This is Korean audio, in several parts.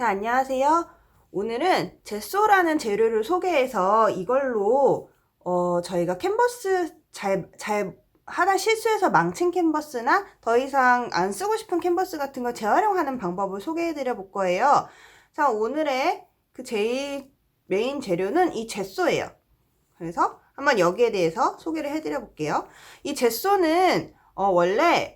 자, 안녕하세요. 오늘은 제소라는 재료를 소개해서 이걸로 저희가 캔버스 잘 하다 실수해서 망친 캔버스나 더 이상 안 쓰고 싶은 캔버스 같은 걸 재활용하는 방법을 소개해 드려 볼 거예요. 자, 오늘의 그 제일 메인 재료는 이 제소예요. 그래서 한번 여기에 대해서 소개를 해 드려 볼게요. 이 제소는 원래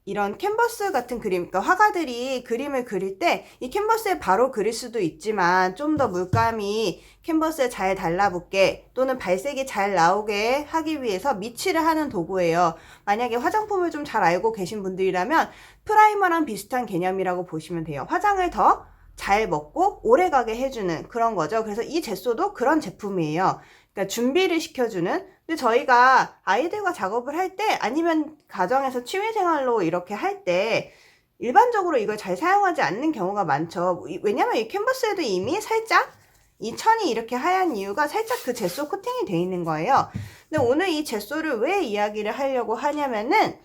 이런 캔버스 같은 그림, 그러니까 화가들이 그림을 그릴 때 이 캔버스에 바로 그릴 수도 있지만 좀 더 물감이 캔버스에 잘 달라붙게 또는 발색이 잘 나오게 하기 위해서 미치를 하는 도구예요. 만약에 화장품을 좀 잘 알고 계신 분들이라면 프라이머랑 비슷한 개념이라고 보시면 돼요. 화장을 더 잘 먹고 오래 가게 해주는 그런 거죠. 그래서 이 제소도 그런 제품이에요. 그러니까 준비를 시켜주는. 근데 저희가 아이들과 작업을 할 때 아니면 가정에서 취미생활로 이렇게 할 때 일반적으로 이걸 잘 사용하지 않는 경우가 많죠. 왜냐면 이 캔버스에도 이미 살짝 이 천이 이렇게 하얀 이유가 살짝 그 제소 코팅이 되어 있는 거예요. 근데 오늘 이 제소를 왜 이야기를 하려고 하냐면은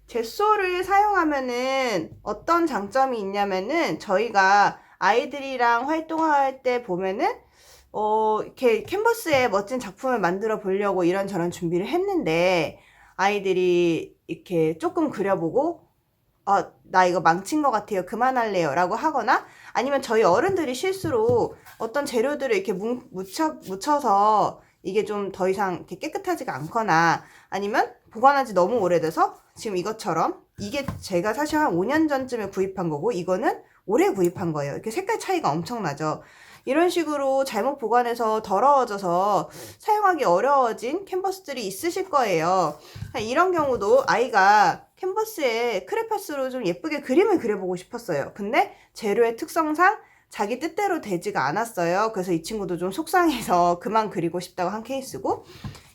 제소를 사용하면은 어떤 장점이 있냐면은 저희가 아이들이랑 활동할 때 보면은 이렇게 캔버스에 멋진 작품을 만들어 보려고 이런저런 준비를 했는데 아이들이 이렇게 조금 그려보고 나 이거 망친 것 같아요. 그만할래요. 라고 하거나 아니면 저희 어른들이 실수로 어떤 재료들을 이렇게 묻혀서 이게 좀 더 이상 이렇게 깨끗하지가 않거나 아니면 보관한 지 너무 오래돼서 지금 이것처럼 이게 제가 사실 한 5년 전쯤에 구입한 거고 이거는 올해 구입한 거예요. 이렇게 색깔 차이가 엄청나죠. 이런 식으로 잘못 보관해서 더러워져서 사용하기 어려워진 캔버스들이 있으실 거예요. 이런 경우도 아이가 캔버스에 크레파스로 좀 예쁘게 그림을 그려보고 싶었어요. 근데 재료의 특성상 자기 뜻대로 되지가 않았어요. 그래서 이 친구도 좀 속상해서 그만 그리고 싶다고 한 케이스고,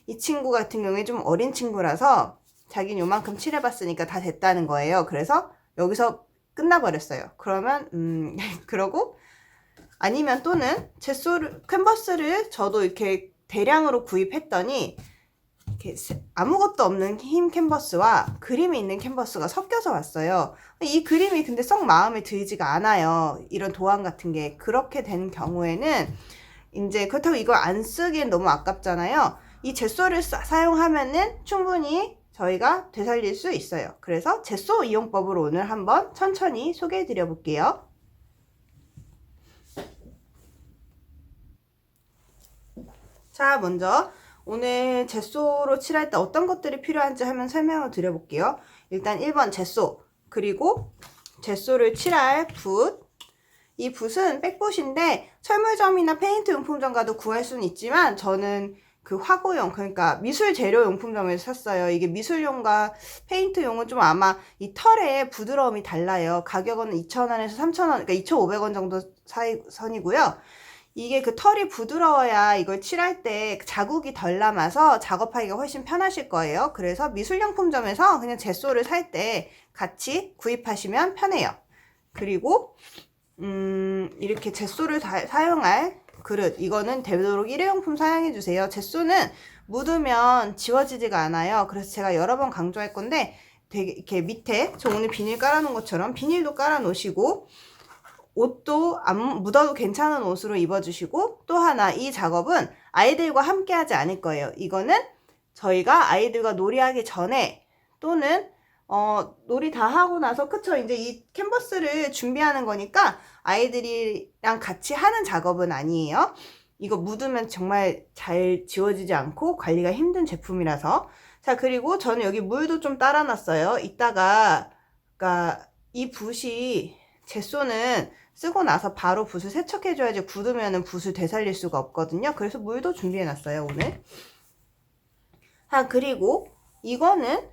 이 친구 같은 경우에 좀 어린 친구라서 자기는 요만큼 칠해봤으니까 다 됐다는 거예요. 그래서 여기서 끝나버렸어요. 그러면 그러고 아니면 또는 캔버스를 저도 이렇게 대량으로 구입했더니 이렇게 아무것도 없는 흰 캔버스와 그림이 있는 캔버스가 섞여서 왔어요. 이 그림이 근데 썩 마음에 들지가 않아요. 이런 도안 같은 게. 그렇게 된 경우에는 이제 그렇다고 이걸 안 쓰기엔 너무 아깝잖아요. 이 제소를 사용하면은 충분히 저희가 되살릴 수 있어요. 그래서 제소 이용법을 오늘 한번 천천히 소개해 드려 볼게요. 자, 먼저 오늘 제소로 칠할 때 어떤 것들이 필요한지 한번 설명을 드려볼게요. 일단 1번 제소, 그리고 제소를 칠할 붓. 이 붓은 백붓인데 철물점이나 페인트 용품점 가도 구할 수는 있지만 저는 그 화구용, 그러니까 미술 재료 용품점에서 샀어요. 이게 미술용과 페인트용은 좀 아마 이 털의 부드러움이 달라요. 가격은 2,000원에서 3,000원, 그러니까 2,500원 정도 선이고요. 이게 그 털이 부드러워야 이걸 칠할 때 자국이 덜 남아서 작업하기가 훨씬 편하실 거예요. 그래서 미술용품점에서 그냥 제소를 살 때 같이 구입하시면 편해요. 그리고 이렇게 제소를 사용할 그릇, 이거는 되도록 일회용품 사용해 주세요. 제소는 묻으면 지워지지가 않아요. 그래서 제가 여러 번 강조할 건데 되게 이렇게 밑에 저 오늘 비닐 깔아 놓은 것처럼 비닐도 깔아 놓으시고 옷도 안 묻어도 괜찮은 옷으로 입어주시고, 또 하나 이 작업은 아이들과 함께 하지 않을 거예요. 이거는 저희가 아이들과 놀이하기 전에 또는 놀이 다 하고 나서, 그쵸, 이제 이 캔버스를 준비하는 거니까 아이들이랑 같이 하는 작업은 아니에요. 이거 묻으면 정말 잘 지워지지 않고 관리가 힘든 제품이라서. 자, 그리고 저는 여기 물도 좀 따라 놨어요. 이따가 그러니까 이 붓이 제소는 쓰고 나서 바로 붓을 세척해줘야지 굳으면은 붓을 되살릴 수가 없거든요. 그래서 물도 준비해놨어요, 오늘. 그리고 이거는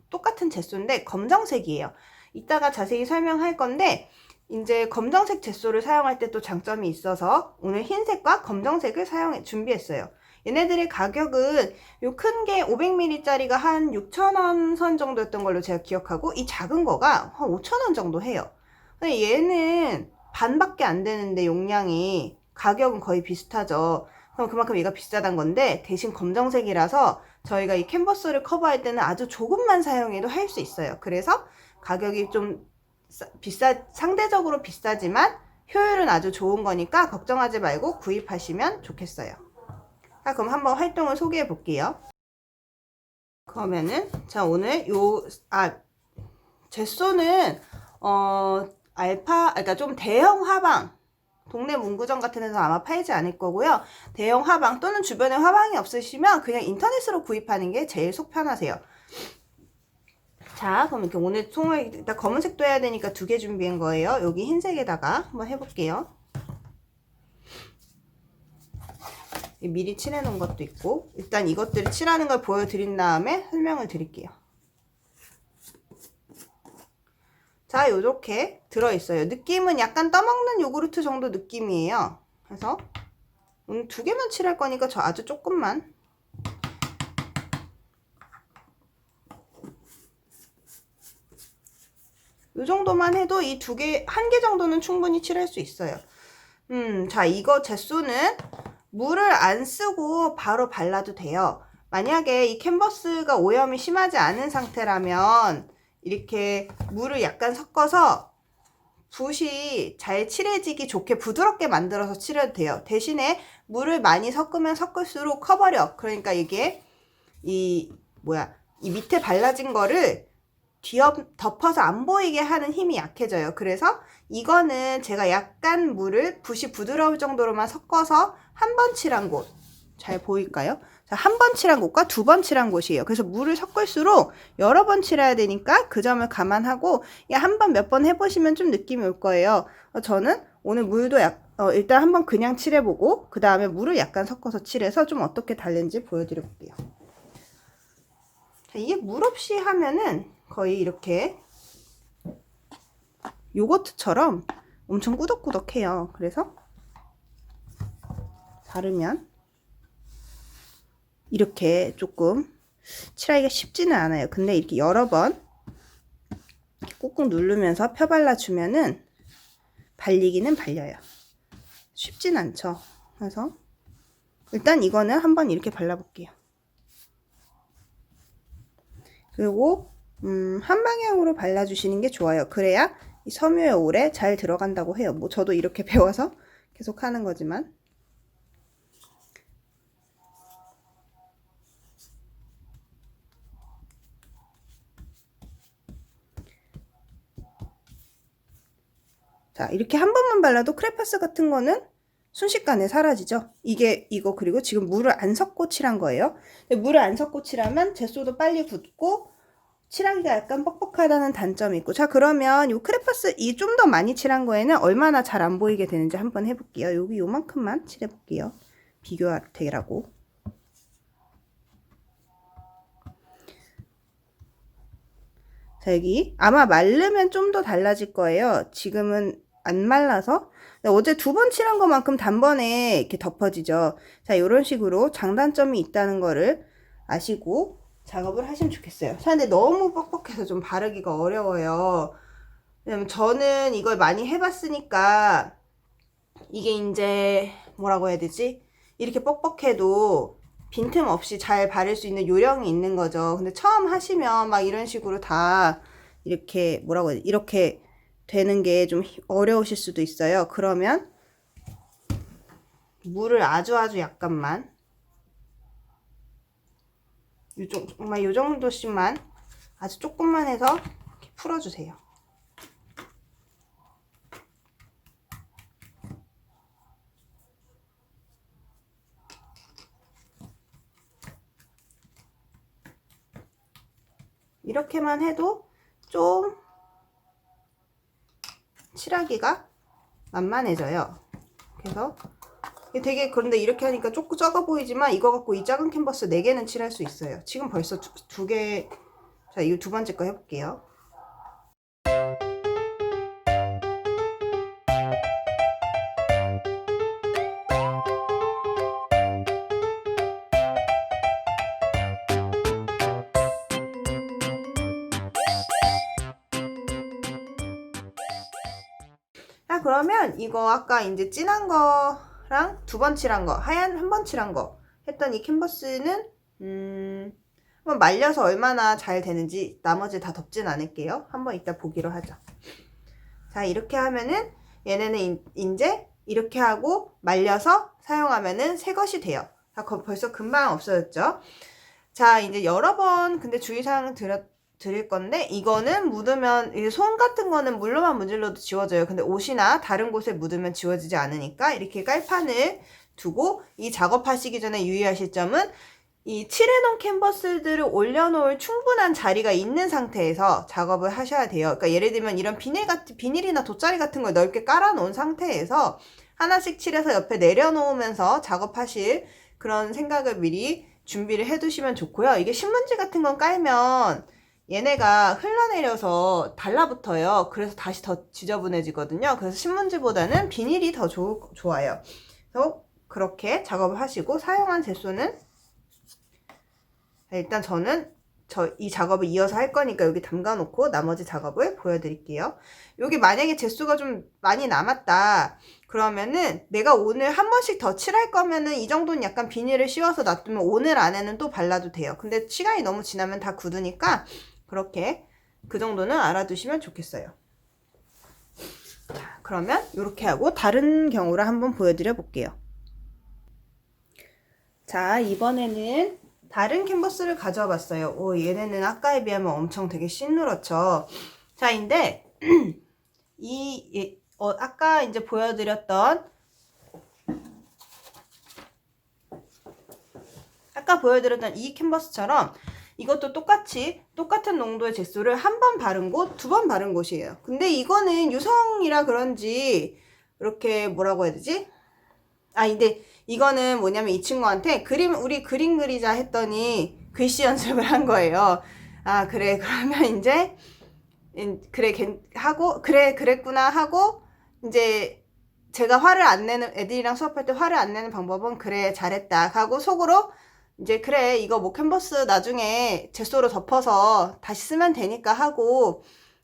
똑같은 제소인데 검정색이에요. 이따가 자세히 설명할 건데 이제 검정색 제소를 사용할 때 또 장점이 있어서 오늘 흰색과 검정색을 준비했어요. 얘네들의 가격은 요 큰 게 500ml 짜리가 한 6,000원 선 정도였던 걸로 제가 기억하고, 이 작은 거가 한 5,000원 정도 해요. 근데 얘는 반밖에 안 되는데 용량이 가격은 거의 비슷하죠. 그럼 그만큼 얘가 비싸단 건데, 대신 검정색이라서 저희가 이 캔버스를 커버할 때는 아주 조금만 사용해도 할 수 있어요. 그래서 가격이 좀 상대적으로 비싸지만 효율은 아주 좋은 거니까 걱정하지 말고 구입하시면 좋겠어요. 자, 그럼 한번 활동을 소개해 볼게요. 그러면은 자, 오늘 제소는 그러니까 좀 대형 화방, 동네 문구점 같은 데서 아마 팔지 않을 거고요. 대형 화방 또는 주변에 화방이 없으시면 그냥 인터넷으로 구입하는 게 제일 속 편하세요. 자, 그럼 이렇게 오늘 총을 일단 검은색도 해야 되니까 2개 준비한 거예요. 여기 흰색에다가 한번 해볼게요. 미리 칠해 놓은 것도 있고, 일단 이것들을 칠하는 걸 보여드린 다음에 설명을 드릴게요. 자, 요렇게 들어있어요. 느낌은 약간 떠먹는 요구르트 정도 느낌이에요. 그래서 오늘 2개만 칠할 거니까 저 아주 조금만. 요 정도만 해도 이 2개, 1개 정도는 충분히 칠할 수 있어요. 자, 이거 제소는 물을 안 쓰고 바로 발라도 돼요. 만약에 이 캔버스가 오염이 심하지 않은 상태라면 이렇게 물을 약간 섞어서 붓이 잘 칠해지기 좋게 부드럽게 만들어서 칠해도 돼요. 대신에 물을 많이 섞으면 섞을수록 커버력, 그러니까 이게 이 밑에 발라진 거를 덮어서 안 보이게 하는 힘이 약해져요. 그래서 이거는 제가 약간 물을 붓이 부드러울 정도로만 섞어서 한 번 칠한 곳, 잘 보일까요? 자, 한 번 칠한 곳과 2번 칠한 곳이에요. 그래서 물을 섞을수록 여러 번 칠해야 되니까 그 점을 감안하고 한 번 몇 번 해보시면 좀 느낌이 올 거예요. 저는 오늘 물도 일단 한번 그냥 칠해보고 그 다음에 물을 약간 섞어서 칠해서 좀 어떻게 다른지 보여드려 볼게요. 자, 이게 물 없이 하면은 거의 이렇게 요거트처럼 엄청 꾸덕꾸덕해요. 그래서 바르면 이렇게 조금 칠하기가 쉽지는 않아요. 근데 이렇게 여러 번 꾹꾹 누르면서 펴발라주면은 발리기는 발려요. 쉽진 않죠. 그래서 일단 이거는 한번 이렇게 발라볼게요. 그리고 한 방향으로 발라주시는 게 좋아요. 그래야 이 섬유에 오래 잘 들어간다고 해요. 뭐 저도 이렇게 배워서 계속 하는 거지만. 자, 이렇게 한 번만 발라도 크레파스 같은 거는 순식간에 사라지죠. 이거 그리고 지금 물을 안 섞고 칠한 거예요. 근데 물을 안 섞고 칠하면 제소도 빨리 굳고 칠하기가 약간 뻑뻑하다는 단점이 있고. 자, 그러면 이 크레파스 좀 더 많이 칠한 거에는 얼마나 잘 안 보이게 되는지 한번 해볼게요. 여기 요만큼만 칠해볼게요. 비교되라고. 자, 여기 아마 마르면 좀 더 달라질 거예요. 지금은 안 말라서. 어제 2번 칠한 것만큼 단번에 이렇게 덮어지죠. 자, 이런 식으로 장단점이 있다는 거를 아시고 작업을 하시면 좋겠어요. 자, 근데 너무 뻑뻑해서 좀 바르기가 어려워요. 왜냐면 저는 이걸 많이 해봤으니까 이게 이제 뭐라고 해야 되지? 이렇게 뻑뻑해도 빈틈 없이 잘 바를 수 있는 요령이 있는 거죠. 근데 처음 하시면 막 이런 식으로 다 이렇게 뭐라고 해야 되지? 이렇게 되는 게 좀 어려우실 수도 있어요. 그러면 물을 아주 약간만, 정말 요 정도씩만 아주 조금만 해서 이렇게 풀어주세요. 이렇게만 해도 좀 칠하기가 만만해져요. 그래서 되게, 그런데 이렇게 하니까 조금 적어 보이지만 이거 갖고 이 작은 캔버스 4개는 칠할 수 있어요. 지금 벌써 2개. 자, 이거 2번째 거 해볼게요. 자, 그러면 이거 아까 이제 진한 거랑 2번 칠한 거, 하얀 1번 칠한 거 했던 이 캔버스는 한번 말려서 얼마나 잘 되는지 나머지 다 덮진 않을게요. 한번 이따 보기로 하죠. 자, 이렇게 하면은 얘네는 이제 이렇게 하고 말려서 사용하면은 새 것이 돼요. 자, 벌써 금방 없어졌죠. 자, 이제 여러 번 근데 주의사항 드릴 건데, 이거는 묻으면 손 같은 거는 물로만 문질러도 지워져요. 근데 옷이나 다른 곳에 묻으면 지워지지 않으니까 이렇게 깔판을 두고, 이 작업하시기 전에 유의하실 점은 이 칠해놓은 캔버스들을 올려놓을 충분한 자리가 있는 상태에서 작업을 하셔야 돼요. 그러니까 예를 들면 이런 비닐이나 돗자리 같은 걸 넓게 깔아놓은 상태에서 하나씩 칠해서 옆에 내려놓으면서 작업하실 그런 생각을 미리 준비를 해두시면 좋고요. 이게 신문지 같은 건 깔면 얘네가 흘러내려서 달라붙어요. 그래서 다시 더 지저분해지거든요. 그래서 신문지보다는 비닐이 더 좋아요. 그래서 그렇게 작업을 하시고, 사용한 젯소는 일단 저는 이 작업을 이어서 할 거니까 여기 담가 놓고 나머지 작업을 보여드릴게요. 여기 만약에 젯소가 좀 많이 남았다 그러면은, 내가 오늘 한 번씩 더 칠할 거면은 이 정도는 약간 비닐을 씌워서 놔두면 오늘 안에는 또 발라도 돼요. 근데 시간이 너무 지나면 다 굳으니까 그렇게 그 정도는 알아두시면 좋겠어요. 자, 그러면 이렇게 하고 다른 경우를 한번 보여드려 볼게요. 자, 이번에는 다른 캔버스를 가져와 봤어요. 오, 얘네는 아까에 비하면 엄청 되게 시누렇죠. 자, 근데 아까 이제 보여드렸던 이 캔버스처럼 이것도 똑같은 농도의 젯소를 한 번 바른 곳, 두 번 바른 곳이에요. 근데 이거는 유성이라 그런지 이렇게 뭐라고 해야 되지? 근데 이거는 뭐냐면 이 친구한테 우리 그림 그리자 했더니 글씨 연습을 한 거예요. 아, 그래. 그러면 이제 그랬구나 하고, 이제 제가 애들이랑 수업할 때 화를 안 내는 방법은 그래, 잘했다 하고 속으로 이제 그래, 이거 뭐 캔버스 나중에 젯소로 덮어서 다시 쓰면 되니까 하고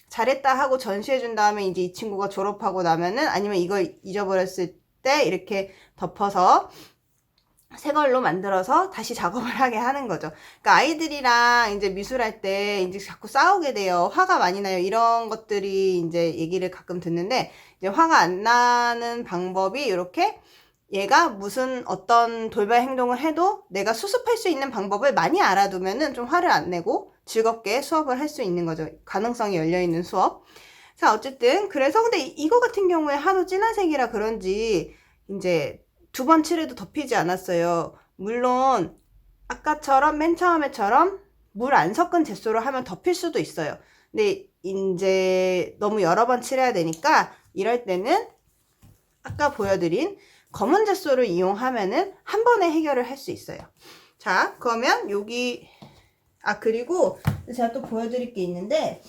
잘했다 하고 전시해 준 다음에 이제 이 친구가 졸업하고 나면은, 아니면 이거 잊어버렸을 때 이렇게 덮어서 새 걸로 만들어서 다시 작업을 하게 하는 거죠. 그러니까 아이들이랑 이제 미술할 때 이제 자꾸 싸우게 돼요. 화가 많이 나요. 이런 것들이 이제 얘기를 가끔 듣는데, 이제 화가 안 나는 방법이 이렇게, 얘가 어떤 돌발 행동을 해도 내가 수습할 수 있는 방법을 많이 알아두면은 좀 화를 안 내고 즐겁게 수업을 할 수 있는 거죠. 가능성이 열려있는 수업. 자, 어쨌든 그래서 근데 이거 같은 경우에 하도 진한 색이라 그런지 이제 두 번 칠해도 덮이지 않았어요. 물론 아까처럼 맨 처음에처럼 물 안 섞은 젯소로 하면 덮일 수도 있어요. 근데 이제 너무 여러 번 칠해야 되니까 이럴 때는 아까 보여드린 검은 젯소를 이용하면은 한 번에 해결을 할 수 있어요. 자, 그러면 여기 그리고 제가 또 보여드릴 게 있는데,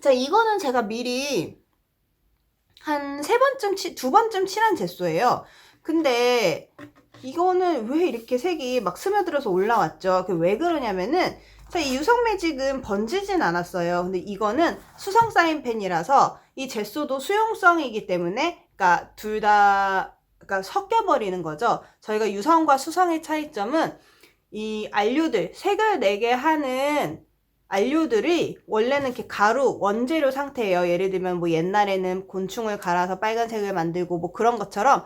자, 이거는 제가 미리 한 두 번쯤 칠한 젯소예요. 근데 이거는 왜 이렇게 색이 막 스며들어서 올라왔죠? 왜 그러냐면은, 자, 이 유성 매직은 번지진 않았어요. 근데 이거는 수성 사인펜이라서 이 젯소도 수용성이기 때문에, 그러니까 둘 다 섞여버리는 거죠. 저희가 유성과 수성의 차이점은 이 안료들, 색을 내게 하는 안료들이 원래는 이렇게 원재료 상태예요. 예를 들면 뭐 옛날에는 곤충을 갈아서 빨간색을 만들고 뭐 그런 것처럼,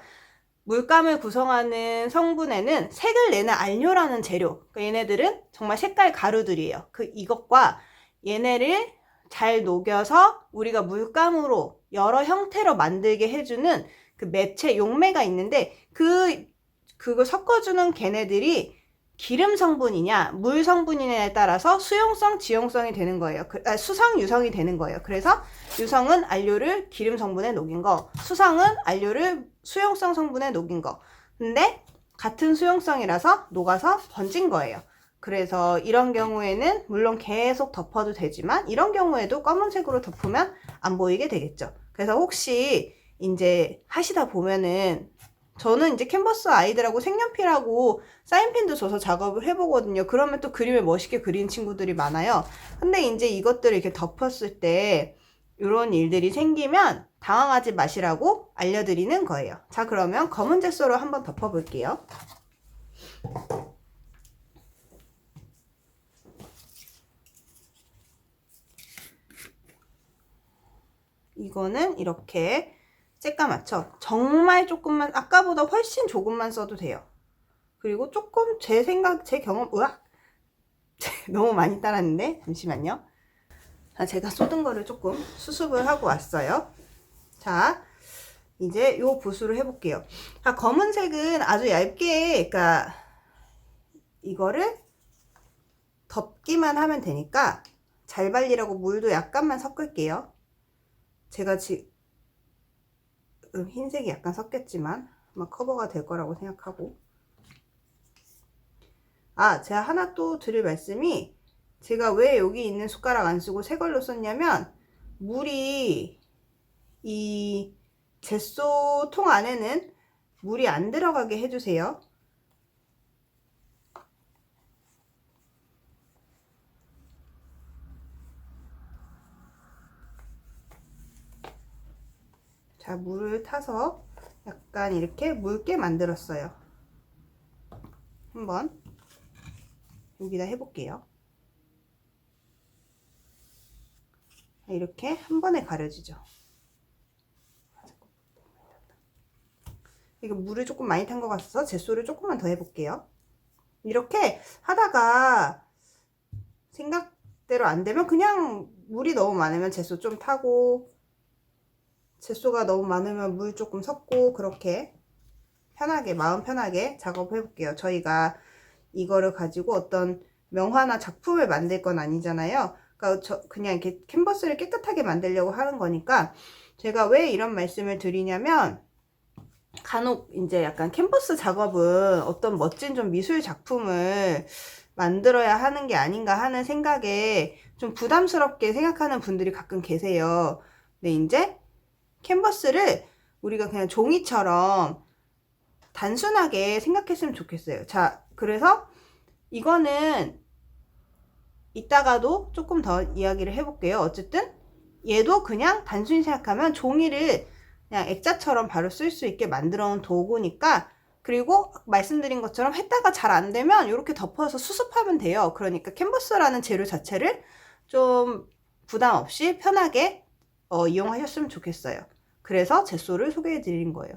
물감을 구성하는 성분에는 색을 내는 안료라는 재료, 그러니까 얘네들은 정말 색깔 가루들이에요. 이것과 얘네를 잘 녹여서 우리가 물감으로 여러 형태로 만들게 해주는 그 매체, 용매가 있는데, 그걸 섞어주는 걔네들이 기름 성분이냐 물 성분이냐에 따라서 수용성, 지용성이 되는 거예요. 수성, 유성이 되는 거예요. 그래서 유성은 안료를 기름 성분에 녹인 거, 수성은 안료를 수용성 성분에 녹인 거. 근데 같은 수용성이라서 녹아서 번진 거예요. 그래서 이런 경우에는 물론 계속 덮어도 되지만, 이런 경우에도 검은색으로 덮으면 안 보이게 되겠죠. 그래서 혹시 이제 하시다 보면은, 저는 이제 캔버스 아이들하고 색연필하고 사인펜도 줘서 작업을 해보거든요. 그러면 또 그림을 멋있게 그리는 친구들이 많아요. 근데 이제 이것들을 이렇게 덮었을 때 이런 일들이 생기면 당황하지 마시라고 알려드리는 거예요. 자, 그러면 검은 젯소로 한번 덮어볼게요. 이거는 이렇게 쬐까맣죠? 정말 조금만, 아까보다 훨씬 조금만 써도 돼요. 그리고 조금 제 생각, 제 경험, 으악! 너무 많이 따랐는데 잠시만요. 자, 제가 쏟은 거를 조금 수습을 하고 왔어요. 자, 이제 요 붓으로 해볼게요. 자, 검은색은 아주 얇게, 그러니까 이거를 덮기만 하면 되니까 잘 발리라고 물도 약간만 섞을게요. 제가 지금 흰색이 약간 섞였지만 아마 커버가 될 거라고 생각하고. 아, 제가 하나 또 드릴 말씀이, 제가 왜 여기 있는 숟가락 안 쓰고 새 걸로 썼냐면, 물이 이 젯소 통 안에는 물이 안 들어가게 해주세요. 자, 물을 타서 약간 이렇게 묽게 만들었어요. 한번 여기다 해볼게요. 이렇게 한 번에 가려지죠. 이거 물을 조금 많이 탄 것 같아서 젯소를 조금만 더 해볼게요. 이렇게 하다가 생각대로 안 되면 그냥 물이 너무 많으면 젯소 좀 타고, 젯소가 너무 많으면 물 조금 섞고, 그렇게 편하게, 마음 편하게 작업해 볼게요. 저희가 이거를 가지고 어떤 명화나 작품을 만들 건 아니잖아요. 그러니까 그냥 이렇게 캔버스를 깨끗하게 만들려고 하는 거니까. 제가 왜 이런 말씀을 드리냐면, 간혹 이제 약간 캔버스 작업은 어떤 멋진 좀 미술 작품을 만들어야 하는 게 아닌가 하는 생각에 좀 부담스럽게 생각하는 분들이 가끔 계세요. 근데 이제 캔버스를 우리가 그냥 종이처럼 단순하게 생각했으면 좋겠어요. 자, 그래서 이거는 이따가도 조금 더 이야기를 해볼게요. 어쨌든 얘도 그냥 단순히 생각하면 종이를 그냥 액자처럼 바로 쓸 수 있게 만들어 놓은 도구니까, 그리고 말씀드린 것처럼 했다가 잘 안 되면 이렇게 덮어서 수습하면 돼요. 그러니까 캔버스라는 재료 자체를 좀 부담 없이 편하게 이용하셨으면 좋겠어요. 그래서 젯소를 소개해 드린 거예요.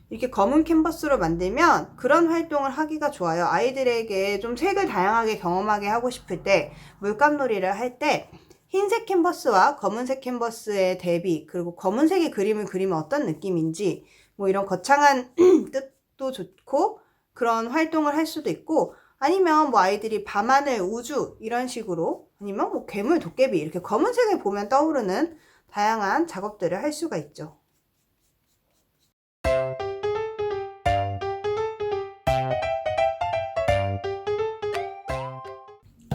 이렇게 검은 캔버스로 만들면 그런 활동을 하기가 좋아요. 아이들에게 좀 색을 다양하게 경험하게 하고 싶을 때, 물감놀이를 할 때 흰색 캔버스와 검은색 캔버스의 대비, 그리고 검은색의 그림을 그리면 어떤 느낌인지, 뭐 이런 거창한 뜻도 좋고 그런 활동을 할 수도 있고, 아니면 뭐 아이들이 밤하늘, 우주 이런 식으로, 아니면 뭐 괴물, 도깨비 이렇게 검은색을 보면 떠오르는 다양한 작업들을 할 수가 있죠.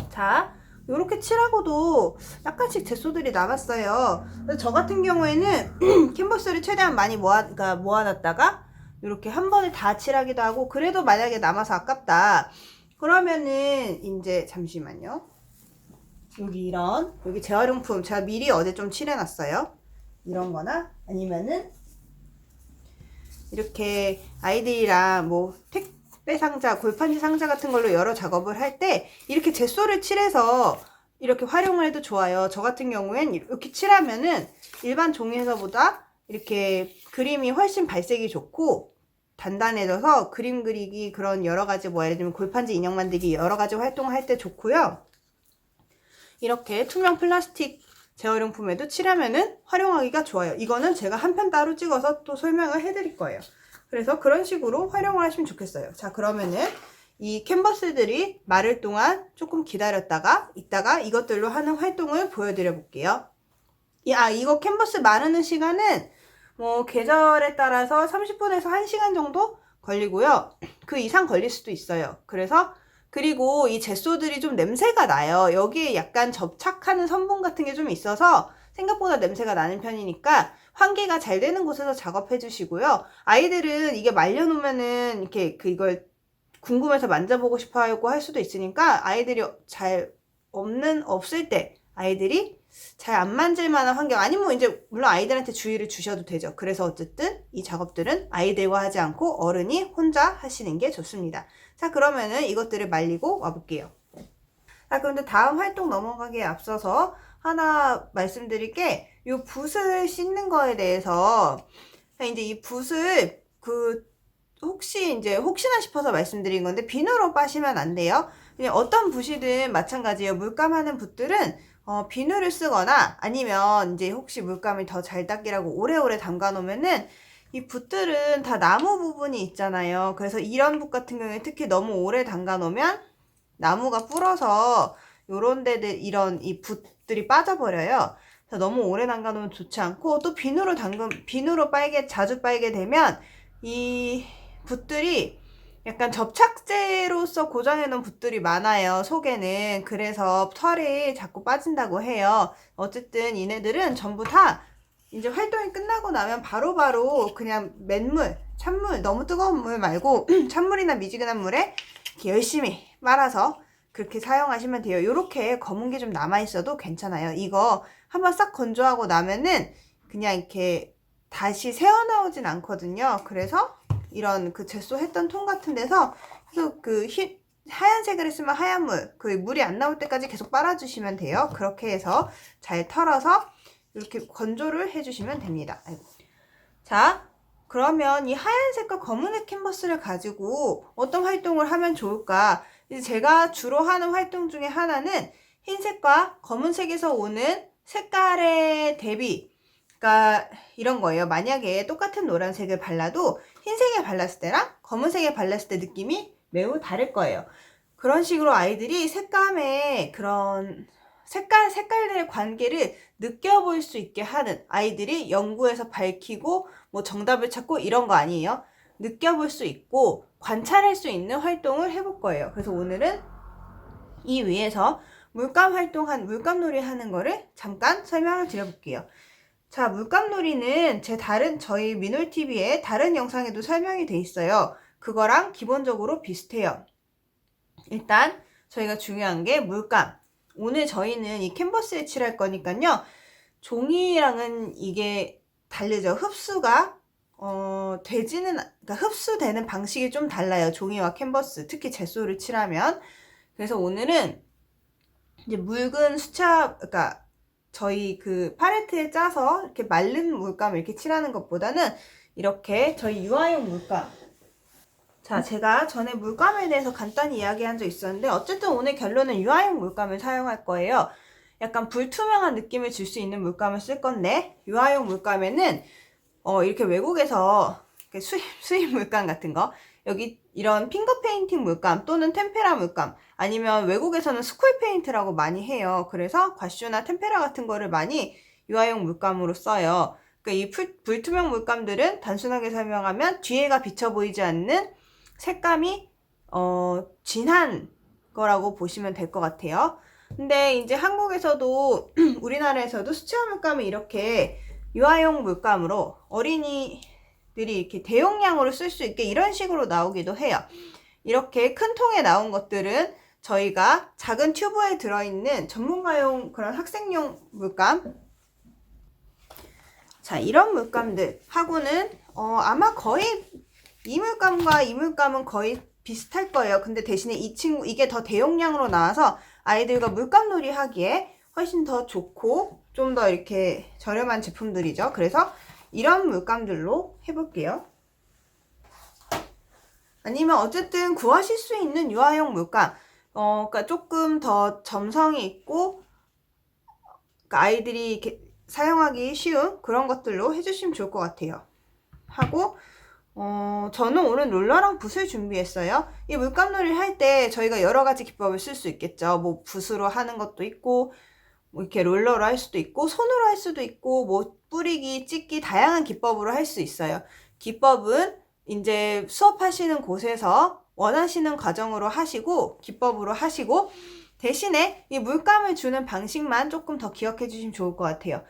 자, 요렇게 칠하고도 약간씩 젯소들이 남았어요. 저 같은 경우에는 캔버스를 최대한 많이 그러니까 모아놨다가 이렇게 한 번에 다 칠하기도 하고, 그래도 만약에 남아서 아깝다 그러면은 이제 잠시만요. 여기 재활용품 제가 미리 어제 좀 칠해놨어요. 이런 거나 아니면은 이렇게 아이들이랑 뭐 택배 상자, 골판지 상자 같은 걸로 여러 작업을 할 때 이렇게 젯소를 칠해서 이렇게 활용을 해도 좋아요. 저 같은 경우엔 이렇게 칠하면은 일반 종이에서보다 이렇게 그림이 훨씬 발색이 좋고 단단해져서 그림 그리기, 그런 여러 가지 뭐 예를 들면 골판지 인형 만들기 여러 가지 활동을 할 때 좋고요. 이렇게 투명 플라스틱 재활용품에도 칠하면은 활용하기가 좋아요. 이거는 제가 한 편 따로 찍어서 또 설명을 해드릴 거예요. 그래서 그런 식으로 활용을 하시면 좋겠어요. 자, 그러면은 이 캔버스들이 마를 동안 조금 기다렸다가 이따가 이것들로 하는 활동을 보여드려 볼게요. 이거 캔버스 마르는 시간은 뭐 계절에 따라서 30분에서 1시간 정도 걸리고요. 그 이상 걸릴 수도 있어요. 그리고 이 젯소들이 좀 냄새가 나요. 여기에 약간 접착하는 성분 같은 게 좀 있어서 생각보다 냄새가 나는 편이니까 환기가 잘 되는 곳에서 작업해 주시고요. 아이들은 이게 말려놓으면은 이렇게 이걸 궁금해서 만져보고 싶어 하고 할 수도 있으니까, 아이들이 없을 때 아이들이 잘 안 만질 만한 환경, 아니면 이제 물론 아이들한테 주의를 주셔도 되죠. 그래서 어쨌든 이 작업들은 아이들과 하지 않고 어른이 혼자 하시는 게 좋습니다. 자, 그러면은 이것들을 말리고 와볼게요. 자, 그런데 다음 활동 넘어가기에 앞서서 하나 말씀드릴 게, 요 붓을 씻는 거에 대해서, 이제 이 붓을 혹시나 싶어서 말씀드린 건데, 비누로 빠시면 안 돼요. 그냥 어떤 붓이든 마찬가지예요. 물감하는 붓들은 비누를 쓰거나, 아니면 이제 혹시 물감을 더 잘 닦이라고 오래오래 담가 놓으면은 이 붓들은 다 나무 부분이 있잖아요. 그래서 이런 붓 같은 경우에 특히 너무 오래 담가 놓으면 나무가 불어서 요런 데들 이 붓들이 빠져버려요. 그래서 너무 오래 담가 놓으면 좋지 않고, 또 비누로 자주 빨게 되면 이 붓들이 약간 접착제로서 고정해 놓은 붓들이 많아요, 속에는. 그래서 털이 자꾸 빠진다고 해요. 어쨌든 얘네들은 전부 다 이제 활동이 끝나고 나면 바로바로 그냥 찬물, 너무 뜨거운 물 말고 찬물이나 미지근한 물에 이렇게 열심히 말아서 그렇게 사용하시면 돼요. 요렇게 검은 게 좀 남아있어도 괜찮아요. 이거 한번 싹 건조하고 나면은 그냥 이렇게 다시 새어 나오진 않거든요. 그래서 이런 젯소 했던 통 같은 데서 계속 하얀색을 했으면 하얀 물이 안 나올 때까지 계속 빨아주시면 돼요. 그렇게 해서 잘 털어서 이렇게 건조를 해주시면 됩니다. 자, 그러면 이 하얀색과 검은색 캔버스를 가지고 어떤 활동을 하면 좋을까? 이제 제가 주로 하는 활동 중에 하나는 흰색과 검은색에서 오는 색깔의 대비, 그러니까 이런 거예요. 만약에 똑같은 노란색을 발라도 흰색에 발랐을 때랑 검은색에 발랐을 때 느낌이 매우 다를 거예요. 그런 식으로 아이들이 색감의 그런 색깔들의 관계를 느껴볼 수 있게 하는, 아이들이 연구해서 밝히고 뭐 정답을 찾고 이런 거 아니에요. 느껴볼 수 있고 관찰할 수 있는 활동을 해볼 거예요. 그래서 오늘은 이 위에서 물감놀이 하는 거를 잠깐 설명을 드려볼게요. 자, 물감놀이는 저희 미놀TV의 다른 영상에도 설명이 돼 있어요. 그거랑 기본적으로 비슷해요. 일단 저희가 중요한 게 물감. 오늘 저희는 이 캔버스에 칠할 거니까요. 종이랑은 이게 다르죠. 그러니까 흡수되는 방식이 좀 달라요. 종이와 캔버스, 특히 젯소를 칠하면. 그래서 오늘은 이제 묽은 그러니까 저희 팔레트에 짜서 이렇게 마른 물감을 이렇게 칠하는 것보다는 이렇게 저희 유아용 물감. 자, 제가 전에 물감에 대해서 간단히 이야기한 적 있었는데, 어쨌든 오늘 결론은 유아용 물감을 사용할 거예요. 약간 불투명한 느낌을 줄 수 있는 물감을 쓸 건데, 유아용 물감에는 이렇게 외국에서 수입 물감 같은 거, 여기 이런 핑거 페인팅 물감 또는 템페라 물감, 아니면 외국에서는 스쿨 페인트라고 많이 해요. 그래서 과슈나 템페라 같은 거를 많이 유아용 물감으로 써요. 그러니까 이 불투명 물감들은 단순하게 설명하면 뒤에가 비쳐 보이지 않는 색감이 진한 거라고 보시면 될 것 같아요. 근데 이제 한국에서도 우리나라에서도 수채화 물감을 이렇게 유아용 물감으로 어린이들이 이렇게 대용량으로 쓸 수 있게 이런 식으로 나오기도 해요. 이렇게 큰 통에 나온 것들은 저희가 작은 튜브에 들어있는 전문가용 그런 학생용 물감, 자, 이런 물감들 하고는 아마 거의 이 물감은 거의 비슷할 거예요. 근데 대신에 이게 더 대용량으로 나와서 아이들과 물감놀이 하기에 훨씬 더 좋고 좀 더 이렇게 저렴한 제품들이죠. 그래서 이런 물감들로 해볼게요. 아니면 어쨌든 구하실 수 있는 유아용 물감, 그러니까 조금 더 점성이 있고, 그러니까 아이들이 이렇게 사용하기 쉬운 그런 것들로 해주시면 좋을 것 같아요. 하고, 저는 오늘 롤러랑 붓을 준비했어요. 이 물감놀이를 할 때 저희가 여러 가지 기법을 쓸 수 있겠죠. 뭐 붓으로 하는 것도 있고, 뭐 이렇게 롤러로 할 수도 있고, 손으로 할 수도 있고, 뭐 뿌리기, 찢기, 다양한 기법으로 할 수 있어요. 기법은 이제 수업하시는 곳에서 원하시는 과정으로 하시고, 기법으로 하시고, 대신에 이 물감을 주는 방식만 조금 더 기억해 주시면 좋을 것 같아요.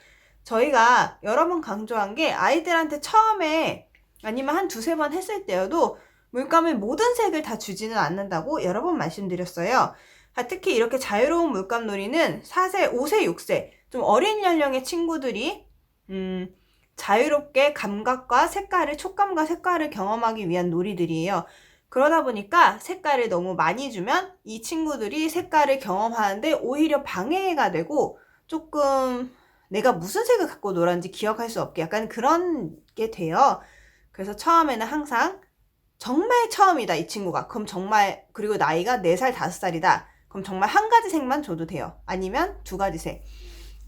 저희가 여러 번 강조한 게, 아이들한테 처음에 아니면 한 두세 번 했을 때여도 물감을 모든 색을 다 주지는 않는다고 여러 번 말씀드렸어요. 특히 이렇게 자유로운 물감놀이는 4세, 5세, 6세 좀 어린 연령의 친구들이 자유롭게 감각과 색깔을, 촉감과 색깔을 경험하기 위한 놀이들이에요. 그러다 보니까 색깔을 너무 많이 주면 이 친구들이 색깔을 경험하는데 오히려 방해가 되고 조금 내가 무슨 색을 갖고 놀았는지 기억할 수 없게 약간 그런 게 돼요. 그래서 처음에는 항상 정말 처음이다 이 친구가. 그럼 정말, 그리고 나이가 4살, 5살이다. 그럼 정말 한 가지 색만 줘도 돼요. 아니면 2가지 색.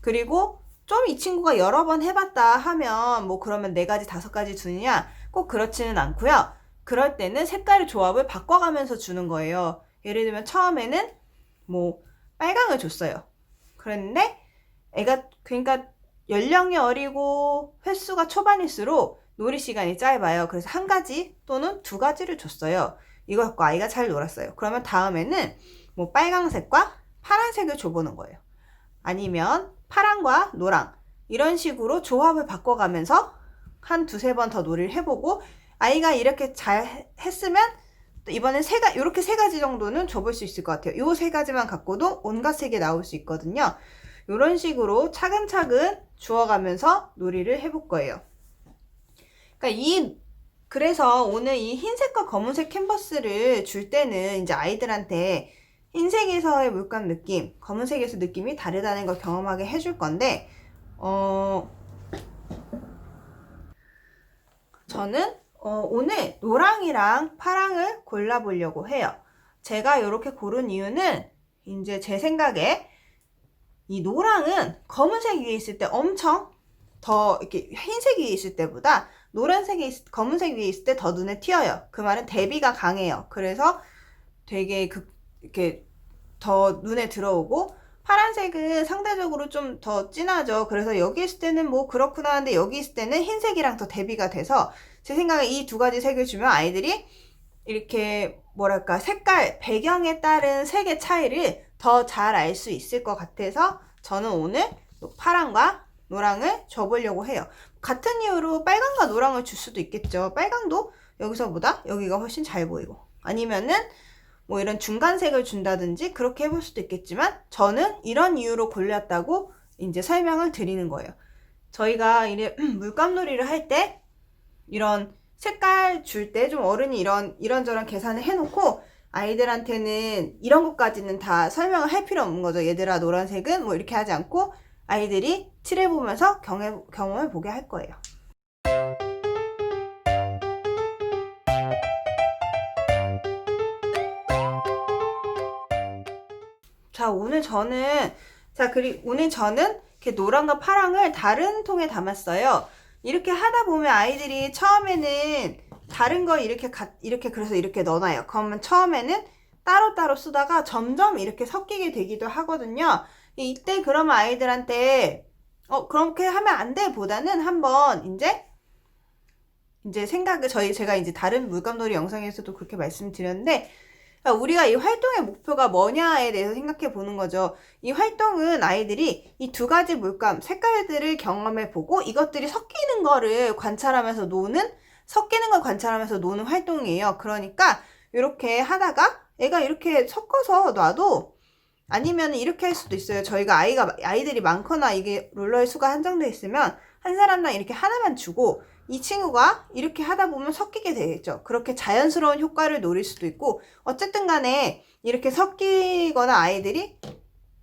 그리고 좀 이 친구가 여러 번 해봤다 하면 뭐 그러면 4가지, 5가지 주느냐? 꼭 그렇지는 않고요. 그럴 때는 색깔의 조합을 바꿔가면서 주는 거예요. 예를 들면 처음에는 뭐 빨강을 줬어요. 그랬는데 애가 그러니까 연령이 어리고 횟수가 초반일수록 놀이 시간이 짧아요. 그래서 1가지 또는 2가지를 줬어요. 이거 갖고 아이가 잘 놀았어요. 그러면 다음에는 뭐 빨강색과 파란색을 줘보는 거예요. 아니면 파랑과 노랑 이런 식으로 조합을 바꿔가면서 한 2-3번 더 놀이를 해보고 아이가 이렇게 잘 했으면 이번엔 이렇게 3가지 정도는 줘볼 수 있을 것 같아요. 요 3가지만 갖고도 온갖 색이 나올 수 있거든요. 이런 식으로 차근차근 주어가면서 놀이를 해볼 거예요. 그러니까 그래서 오늘 이 흰색과 검은색 캔버스를 줄 때는 이제 아이들한테 흰색에서의 물감 느낌, 검은색에서 느낌이 다르다는 걸 경험하게 해줄 건데, 저는 오늘 노랑이랑 파랑을 골라보려고 해요. 제가 이렇게 고른 이유는 이제 제 생각에 이 노랑은 검은색 위에 있을 때 엄청 더 이렇게 흰색 위에 있을 때보다 검은색 위에 있을 때 더 눈에 띄어요. 그 말은 대비가 강해요. 그래서 되게 이렇게 더 눈에 들어오고 파란색은 상대적으로 좀 더 진하죠. 그래서 여기 있을 때는 뭐 그렇구나 하는데 여기 있을 때는 흰색이랑 더 대비가 돼서 제 생각에 이 2가지 색을 주면 아이들이 이렇게 뭐랄까 색깔, 배경에 따른 색의 차이를 더 잘 알 수 있을 것 같아서 저는 오늘 파랑과 노랑을 줘보려고 해요. 같은 이유로 빨강과 노랑을 줄 수도 있겠죠. 빨강도 여기서보다 여기가 훨씬 잘 보이고 아니면은 뭐 이런 중간색을 준다든지 그렇게 해볼 수도 있겠지만 저는 이런 이유로 골랐다고 이제 설명을 드리는 거예요. 저희가 물감놀이를 할 때 이런 색깔 줄 때 좀 어른이 이런저런 계산을 해놓고 아이들한테는 이런 것까지는 다 설명을 할 필요 없는 거죠. 얘들아 노란색은 뭐 이렇게 하지 않고 아이들이 칠해보면서 경험을 보게 할 거예요. 자, 오늘 저는 이렇게 노랑과 파랑을 다른 통에 담았어요. 이렇게 하다 보면 아이들이 처음에는 다른 거 이렇게 그래서 이렇게 넣어놔요. 그러면 처음에는 따로따로 쓰다가 점점 이렇게 섞이게 되기도 하거든요. 이때 그러면 아이들한테 그렇게 하면 안 돼 보다는 한번 이제 제가 이제 다른 물감놀이 영상에서도 그렇게 말씀드렸는데 우리가 이 활동의 목표가 뭐냐에 대해서 생각해 보는 거죠. 이 활동은 아이들이 이 2가지 물감, 색깔들을 경험해 보고 이것들이 섞이는 걸 관찰하면서 노는 활동이에요. 그러니까 이렇게 하다가 애가 이렇게 섞어서 놔도 아니면 이렇게 할 수도 있어요. 저희가 아이들이 많거나 이게 롤러의 수가 한정되어 있으면 한 사람당 이렇게 하나만 주고 이 친구가 이렇게 하다 보면 섞이게 되겠죠. 그렇게 자연스러운 효과를 노릴 수도 있고 어쨌든 간에 이렇게 섞이거나 아이들이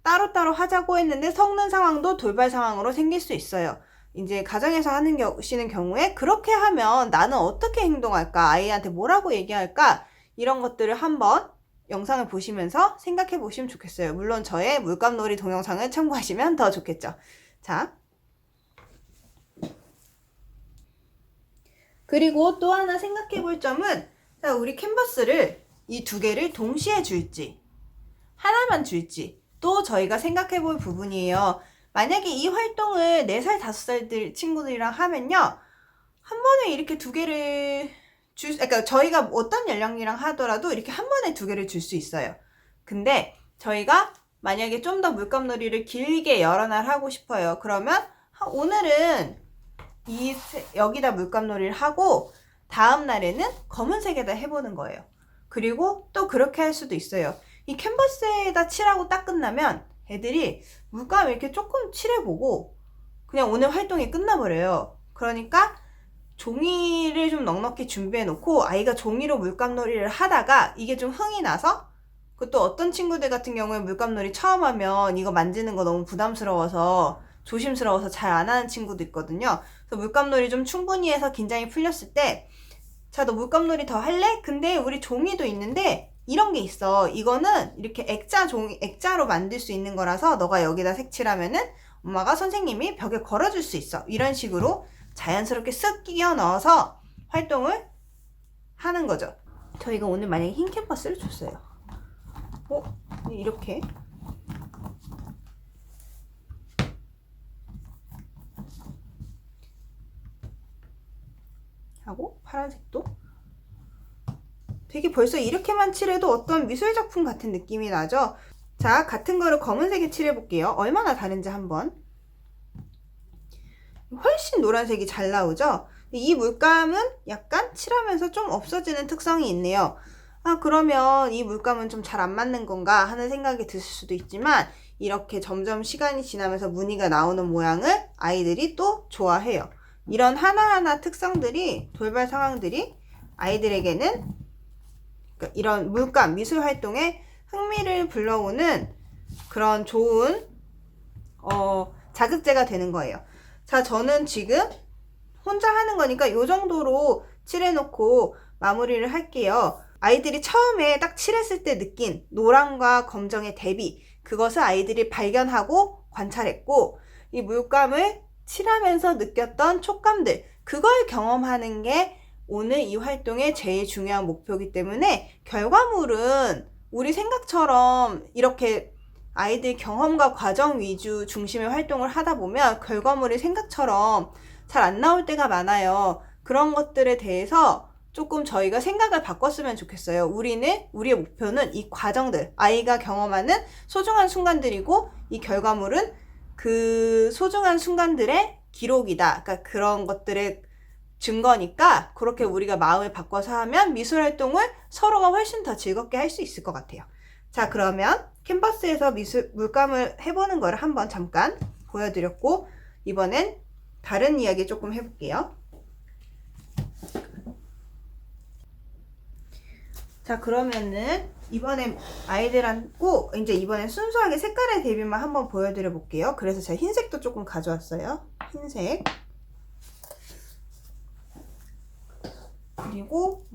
따로따로 하자고 했는데 섞는 상황도 돌발 상황으로 생길 수 있어요. 이제 가정에서 하시는 경우에 그렇게 하면 나는 어떻게 행동할까? 아이한테 뭐라고 얘기할까? 이런 것들을 한번 영상을 보시면서 생각해 보시면 좋겠어요. 물론 저의 물감놀이 동영상을 참고하시면 더 좋겠죠. 자. 그리고 또 하나 생각해 볼 점은 우리 캔버스를 이 2개를 동시에 줄지 하나만 줄지 또 저희가 생각해 볼 부분이에요. 만약에 이 활동을 4살, 5살 친구들이랑 하면요. 한 번에 이렇게 2개를 그러니까 저희가 어떤 연령이랑 하더라도 이렇게 한 번에 2개를 줄 수 있어요. 근데 저희가 만약에 좀 더 물감놀이를 길게 여러 날 하고 싶어요. 그러면 오늘은 여기다 물감놀이를 하고 다음 날에는 검은색에다 해보는 거예요. 그리고 또 그렇게 할 수도 있어요. 이 캔버스에다 칠하고 딱 끝나면 애들이 물감 이렇게 조금 칠해보고 그냥 오늘 활동이 끝나버려요. 그러니까 종이를 좀 넉넉히 준비해 놓고 아이가 종이로 물감놀이를 하다가 이게 좀 흥이 나서 그것도 어떤 친구들 같은 경우에 물감놀이 처음 하면 이거 만지는 거 너무 부담스러워서 조심스러워서 잘 안 하는 친구도 있거든요. 그래서 물감놀이 좀 충분히 해서 긴장이 풀렸을 때 자, 너 물감놀이 더 할래? 근데 우리 종이도 있는데 이런 게 있어. 이거는 이렇게 액자로 만들 수 있는 거라서 너가 여기다 색칠하면은 엄마가 선생님이 벽에 걸어줄 수 있어. 이런 식으로 자연스럽게 쓱 끼워 넣어서 활동을 하는 거죠. 저희가 오늘 만약에 흰 캔버스를 줬어요. 이렇게 하고 파란색도 되게 벌써 이렇게만 칠해도 어떤 미술작품 같은 느낌이 나죠. 자, 같은 거를 검은색에 칠해 볼게요. 얼마나 다른지 한번. 훨씬 노란색이 잘 나오죠. 이 물감은 약간 칠하면서 좀 없어지는 특성이 있네요. 그러면 이 물감은 좀 잘 안 맞는 건가 하는 생각이 드실 수도 있지만 이렇게 점점 시간이 지나면서 무늬가 나오는 모양을 아이들이 또 좋아해요. 이런 하나하나 특성들이, 돌발 상황들이 아이들에게는 이런 물감, 미술 활동에 흥미를 불러오는 그런 좋은 자극제가 되는 거예요. 자, 저는 지금 혼자 하는 거니까 이 정도로 칠해놓고 마무리를 할게요. 아이들이 처음에 딱 칠했을 때 느낀 노랑과 검정의 대비, 그것을 아이들이 발견하고 관찰했고 이 물감을 칠하면서 느꼈던 촉감들, 그걸 경험하는 게 오늘 이 활동의 제일 중요한 목표이기 때문에 결과물은 우리 생각처럼 이렇게 아이들 경험과 과정 위주 중심의 활동을 하다 보면 결과물이 생각처럼 잘 안 나올 때가 많아요. 그런 것들에 대해서 조금 저희가 생각을 바꿨으면 좋겠어요. 우리의 목표는 이 과정들, 아이가 경험하는 소중한 순간들이고 이 결과물은 그 소중한 순간들의 기록이다. 그러니까 그런 것들의 증거니까 그렇게 우리가 마음을 바꿔서 하면 미술 활동을 서로가 훨씬 더 즐겁게 할 수 있을 것 같아요. 자, 그러면 캔버스에서 물감을 해보는 거를 한번 잠깐 보여드렸고 이번엔 다른 이야기 조금 해볼게요. 자, 그러면은 이번엔 아이들하고 이번엔 순수하게 색깔의 대비만 한번 보여드려 볼게요. 그래서 제가 흰색도 조금 가져왔어요. 흰색. 그리고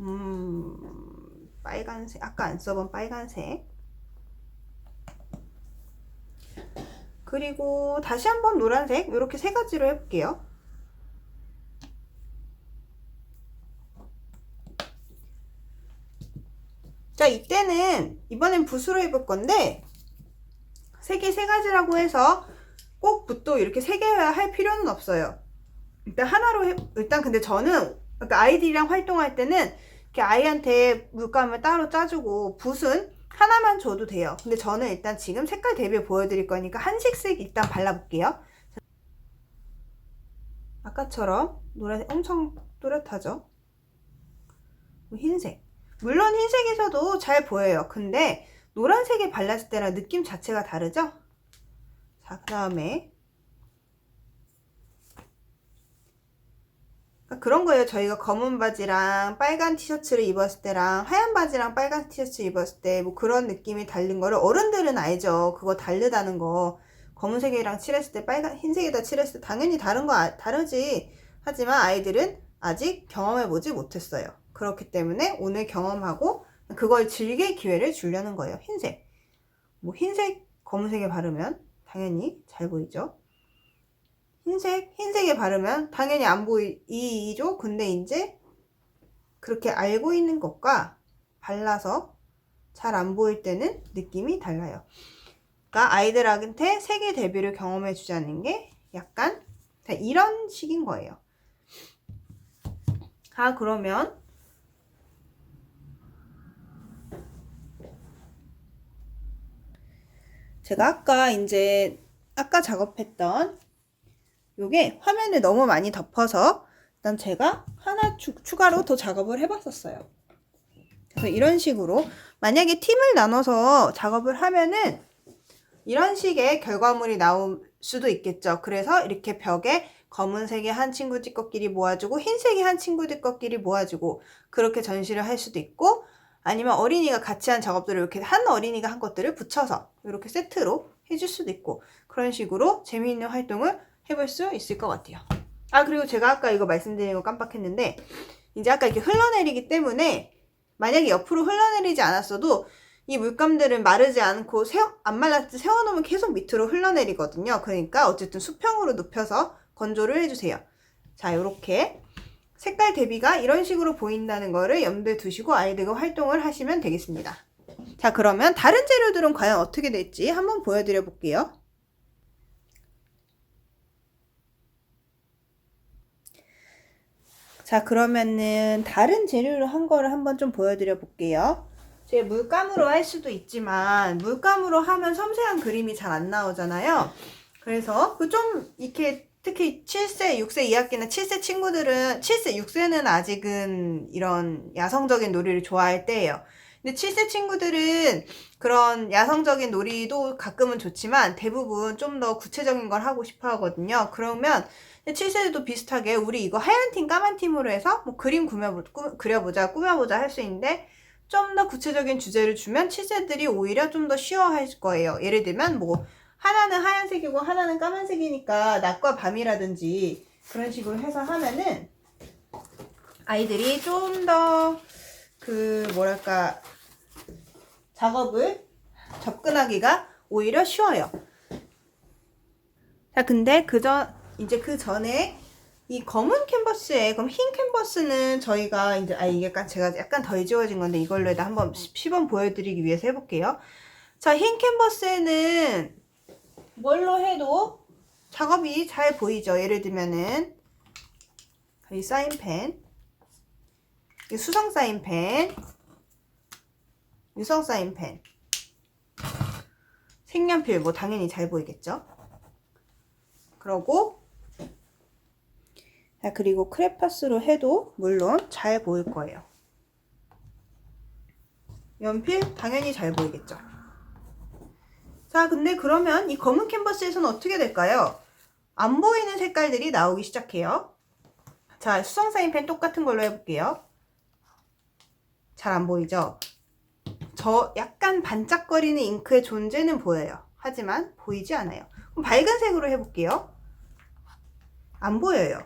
빨간색, 아까 안 써본 빨간색. 그리고 다시 한번 노란색. 이렇게 세 가지로 해볼게요. 자, 이때는 이번엔 붓으로 해볼 건데 색이 세 가지라고 해서 꼭 붓도 이렇게 세 개여야 할 필요는 없어요. 일단 하나로 일단 근데 저는 그러니까 아이들이랑 활동할 때는 이렇게 아이한테 물감을 따로 짜주고 붓은 하나만 줘도 돼요. 근데 저는 일단 지금 색깔 대비 보여드릴 거니까 한식색 일단 발라볼게요. 아까처럼 노란색 엄청 또렷하죠? 흰색. 물론 흰색에서도 잘 보여요. 근데 노란색에 발랐을 때랑 느낌 자체가 다르죠? 자, 그 다음에 그런 거예요. 저희가 검은 바지랑 빨간 티셔츠를 입었을 때랑 하얀 바지랑 빨간 티셔츠 입었을 때 뭐 그런 느낌이 다른 거를 어른들은 알죠. 그거 다르다는 거. 검은색이랑 칠했을 때 흰색에다 칠했을 때 당연히 다르지. 하지만 아이들은 아직 경험해보지 못했어요. 그렇기 때문에 오늘 경험하고 그걸 즐길 기회를 주려는 거예요. 흰색. 뭐 흰색 검은색에 바르면 당연히 잘 보이죠. 흰색에 바르면 당연히 안 보이죠. 근데 이제 그렇게 알고 있는 것과 발라서 잘 안 보일 때는 느낌이 달라요. 그러니까 아이들한테 색의 대비를 경험해 주자는 게 약간 이런 식인 거예요. 그러면 제가 아까 작업했던 요게 화면을 너무 많이 덮어서 일단 제가 하나 추가로 더 작업을 해봤었어요. 그래서 이런 식으로 만약에 팀을 나눠서 작업을 하면은 이런 식의 결과물이 나올 수도 있겠죠. 그래서 이렇게 벽에 검은색의 한 친구들 것끼리 모아주고 흰색의 한 친구들 것끼리 모아주고 그렇게 전시를 할 수도 있고, 아니면 어린이가 같이 한 작업들을 이렇게 한 어린이가 한 것들을 붙여서 이렇게 세트로 해줄 수도 있고, 그런 식으로 재미있는 활동을 해볼 수 있을 것 같아요. 그리고 제가 아까 이거 말씀드린 거 깜빡했는데, 이제 아까 이렇게 흘러내리기 때문에 만약에 옆으로 흘러내리지 않았어도 이 물감들은 마르지 않고 안 말랐을 때 세워놓으면 계속 밑으로 흘러내리거든요. 그러니까 어쨌든 수평으로 눕혀서 건조를 해주세요. 자, 이렇게 색깔 대비가 이런 식으로 보인다는 거를 염두에 두시고 아이들과 활동을 하시면 되겠습니다. 자, 그러면 다른 재료들은 과연 어떻게 될지 한번 보여드려 볼게요. 자, 그러면은 다른 재료로 한 거를 한번 좀 보여드려 볼게요. 제 물감으로 할 수도 있지만 물감으로 하면 섬세한 그림이 잘 안 나오잖아요. 그래서 좀 이렇게 특히 7세, 6세 2학기나 7세 친구들은 7세, 6세는 아직은 이런 야성적인 놀이를 좋아할 때예요. 근데 7세 친구들은 그런 야성적인 놀이도 가끔은 좋지만 대부분 좀 더 구체적인 걸 하고 싶어 하거든요. 그러면 7세들도 비슷하게 우리 이거 하얀 팀, 까만 팀으로 해서 뭐 그림 그려보자, 꾸며보자 할 수 있는데, 좀 더 구체적인 주제를 주면 7세들이 오히려 좀 더 쉬워할 거예요. 예를 들면 뭐 하나는 하얀색이고 하나는 까만색이니까 낮과 밤이라든지 그런 식으로 해서 하면은 아이들이 좀 더 뭐랄까 작업을 접근하기가 오히려 쉬워요. 자, 근데 이제 그 전에 이 검은 캔버스에, 그럼 흰 캔버스는 저희가 이제 이게 제가 약간 덜 지워진 건데 이걸로 해다 한번 시범 보여드리기 위해서 해볼게요. 자, 흰 캔버스에는 뭘로 해도 작업이 잘 보이죠. 예를 들면은 이 사인펜, 이 수성 사인펜, 유성 사인펜, 색연필 뭐 당연히 잘 보이겠죠. 그러고 그리고 크레파스로 해도 물론 잘 보일 거예요. 연필 당연히 잘 보이겠죠. 자, 근데 그러면 이 검은 캔버스에서는 어떻게 될까요? 안 보이는 색깔들이 나오기 시작해요. 자, 수성 사인펜 똑같은 걸로 해볼게요. 잘 안 보이죠? 저 약간 반짝거리는 잉크의 존재는 보여요. 하지만 보이지 않아요. 그럼 밝은 색으로 해볼게요. 안 보여요.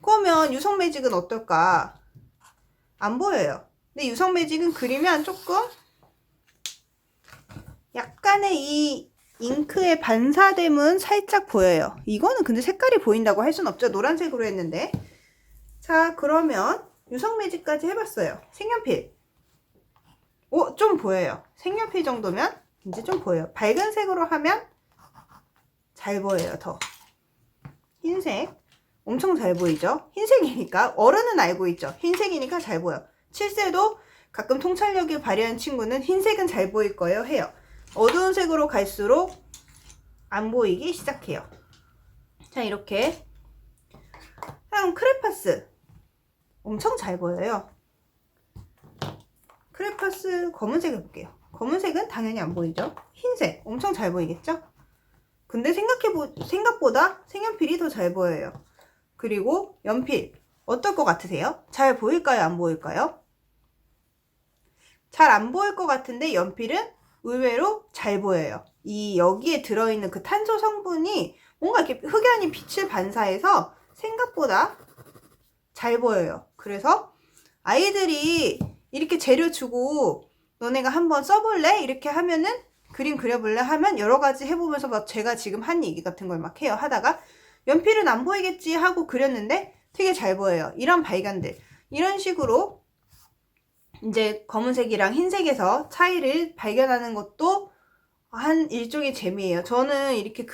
그러면 유성 매직은 어떨까? 안 보여요. 근데 유성 매직은 그리면 조금 약간의 이 잉크의 반사됨은 살짝 보여요. 이거는 근데 색깔이 보인다고 할 순 없죠. 노란색으로 했는데. 자, 그러면 유성 매직까지 해봤어요. 색연필. 좀 보여요. 색연필 정도면 이제 좀 보여요. 밝은 색으로 하면 잘 보여요. 더 흰색 엄청 잘 보이죠? 흰색이니까 어른은 알고 있죠. 흰색이니까 잘 보여. 7세도 가끔 통찰력을 발휘하는 친구는 흰색은 잘 보일 거예요 해요. 어두운 색으로 갈수록 안 보이기 시작해요. 자, 이렇게. 그럼 크레파스 엄청 잘 보여요. 크레파스 검은색 해볼게요. 검은색은 당연히 안 보이죠. 흰색 엄청 잘 보이겠죠. 근데 생각보다 색연필이 더 잘 보여요. 그리고 연필 어떨 것 같으세요? 잘 보일까요? 안 보일까요? 잘 안 보일 것 같은데 연필은 의외로 잘 보여요. 여기에 들어있는 그 탄소 성분이 뭔가 이렇게 흑연이 빛을 반사해서 생각보다 잘 보여요. 그래서 아이들이 이렇게 재료 주고 너네가 한번 써볼래? 이렇게 하면은 그림 그려볼래? 하면 여러 가지 해보면서 막 제가 지금 한 얘기 같은 걸 막 해요. 하다가 연필은 안 보이겠지 하고 그렸는데 되게 잘 보여요. 이런 발견들. 이런 식으로 이제 검은색이랑 흰색에서 차이를 발견하는 것도 한 일종의 재미예요. 저는 이렇게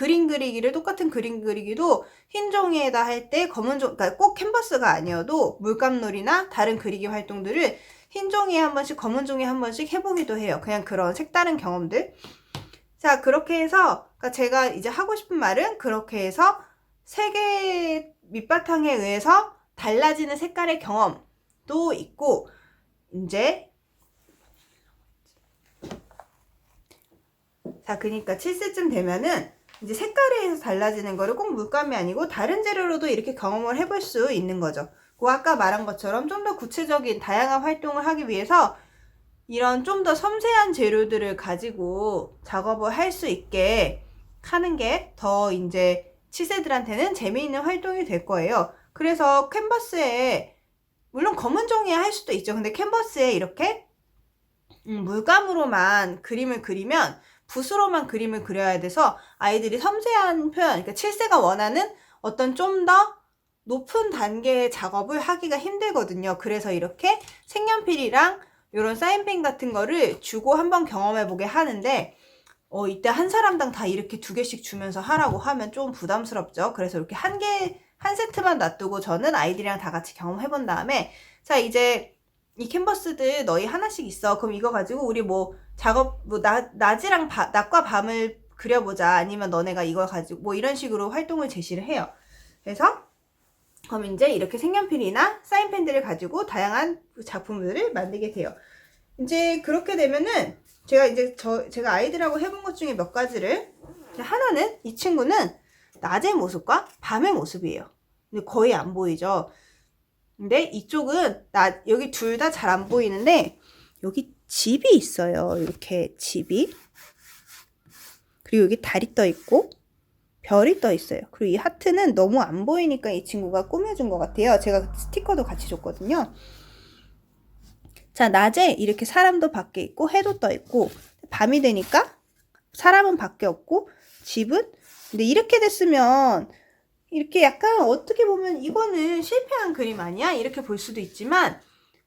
똑같은 그림 그리기도 흰 종이에다 할 때 그러니까 꼭 캔버스가 아니어도 물감놀이나 다른 그리기 활동들을 흰 종이에 한 번씩, 검은 종이에 한 번씩 해보기도 해요. 그냥 그런 색다른 경험들. 자, 그렇게 해서 그러니까 제가 이제 하고 싶은 말은 그렇게 해서 색의 밑바탕에 의해서 달라지는 색깔의 경험도 있고, 이제 자, 그러니까 7세쯤 되면은 이제 색깔에 의해서 달라지는 거를 꼭 물감이 아니고 다른 재료로도 이렇게 경험을 해볼 수 있는 거죠. 그 아까 말한 것처럼 좀 더 구체적인 다양한 활동을 하기 위해서 이런 좀 더 섬세한 재료들을 가지고 작업을 할 수 있게 하는 게 더 이제 7세들한테는 재미있는 활동이 될 거예요. 그래서 캔버스에 물론 검은 종이에 할 수도 있죠. 근데 캔버스에 이렇게 물감으로만 그림을 그리면 붓으로만 그림을 그려야 돼서 아이들이 섬세한 표현, 그러니까 7세가 원하는 어떤 좀 더 높은 단계의 작업을 하기가 힘들거든요. 그래서 이렇게 색연필이랑 이런 사인펜 같은 거를 주고 한번 경험해보게 하는데 이때 한 사람당 다 이렇게 2개씩 주면서 하라고 하면 좀 부담스럽죠. 그래서 이렇게 한 세트만 놔두고 저는 아이들이랑 다 같이 경험해본 다음에 자, 이제 이 캔버스들 너희 하나씩 있어. 그럼 이거 가지고 우리 뭐 작업, 낮과 밤을 그려보자. 아니면 너네가 이걸 가지고 뭐 이런 식으로 활동을 제시를 해요. 그래서 그럼 이제 이렇게 색연필이나 사인펜들을 가지고 다양한 작품들을 만들게 돼요. 이제 그렇게 되면은 제가 아이들하고 해본 것 중에 몇 가지를 하나는 이 친구는 낮의 모습과 밤의 모습이에요. 근데 거의 안 보이죠. 근데 이쪽은 여기 둘 다 잘 안 보이는데 여기 집이 있어요. 이렇게 집이. 그리고 여기 달이 떠 있고 별이 떠 있어요. 그리고 이 하트는 너무 안 보이니까 이 친구가 꾸며준 것 같아요. 제가 스티커도 같이 줬거든요. 자, 낮에 이렇게 사람도 밖에 있고 해도 떠 있고 밤이 되니까 사람은 밖에 없고 집은 근데 이렇게 됐으면 이렇게 약간 어떻게 보면 이거는 실패한 그림 아니야? 이렇게 볼 수도 있지만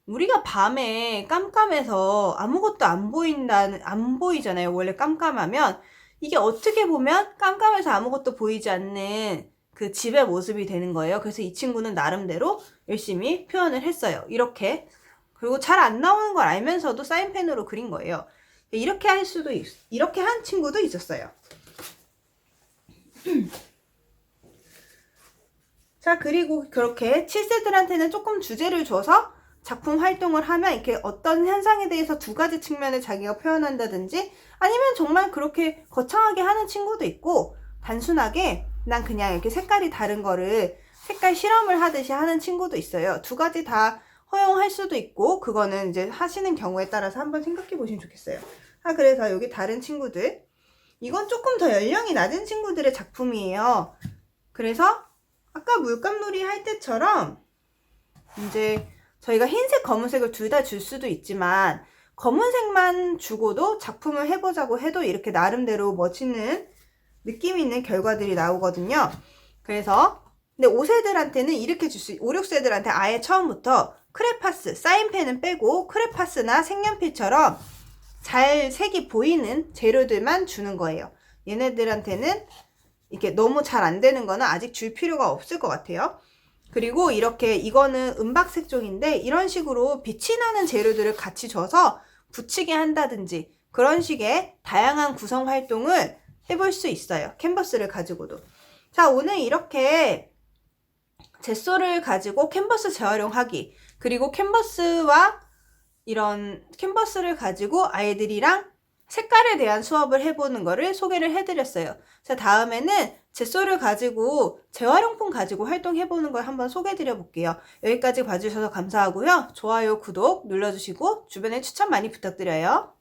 우리가 밤에 깜깜해서 아무것도 안 보이잖아요. 원래 깜깜하면 이게 어떻게 보면 깜깜해서 아무것도 보이지 않는 그 집의 모습이 되는 거예요. 그래서 이 친구는 나름대로 열심히 표현을 했어요. 이렇게. 그리고 잘 안 나오는 걸 알면서도 사인펜으로 그린 거예요. 이렇게 이렇게 한 친구도 있었어요. 자, 그리고 그렇게 7세들한테는 조금 주제를 줘서 작품 활동을 하면 이렇게 어떤 현상에 대해서 2가지 측면을 자기가 표현한다든지 아니면 정말 그렇게 거창하게 하는 친구도 있고 단순하게 난 그냥 이렇게 색깔이 다른 거를 색깔 실험을 하듯이 하는 친구도 있어요. 2가지 다 허용할 수도 있고 그거는 이제 하시는 경우에 따라서 한번 생각해 보시면 좋겠어요. 그래서 여기 다른 친구들 이건 조금 더 연령이 낮은 친구들의 작품이에요. 그래서 아까 물감놀이 할 때처럼 이제 저희가 흰색, 검은색을 둘 다 줄 수도 있지만 검은색만 주고도 작품을 해보자고 해도 이렇게 나름대로 멋있는 느낌 있는 결과들이 나오거든요. 그래서 근데 5세들한테는 이렇게 5, 6세들한테 아예 처음부터 크레파스, 사인펜은 빼고 크레파스나 색연필처럼 잘 색이 보이는 재료들만 주는 거예요. 얘네들한테는 이렇게 너무 잘 안 되는 거는 아직 줄 필요가 없을 것 같아요. 그리고 이렇게 이거는 은박색 쪽인데 이런 식으로 빛이 나는 재료들을 같이 줘서 붙이게 한다든지 그런 식의 다양한 구성 활동을 해볼 수 있어요. 캔버스를 가지고도. 자, 오늘 이렇게 젯소를 가지고 캔버스 재활용하기 그리고 캔버스와 이런 캔버스를 가지고 아이들이랑 색깔에 대한 수업을 해보는 거를 소개를 해드렸어요. 자, 다음에는 젯소를 가지고 재활용품 가지고 활동해보는 걸 한번 소개해드려 볼게요. 여기까지 봐주셔서 감사하고요. 좋아요, 구독 눌러주시고 주변에 추천 많이 부탁드려요.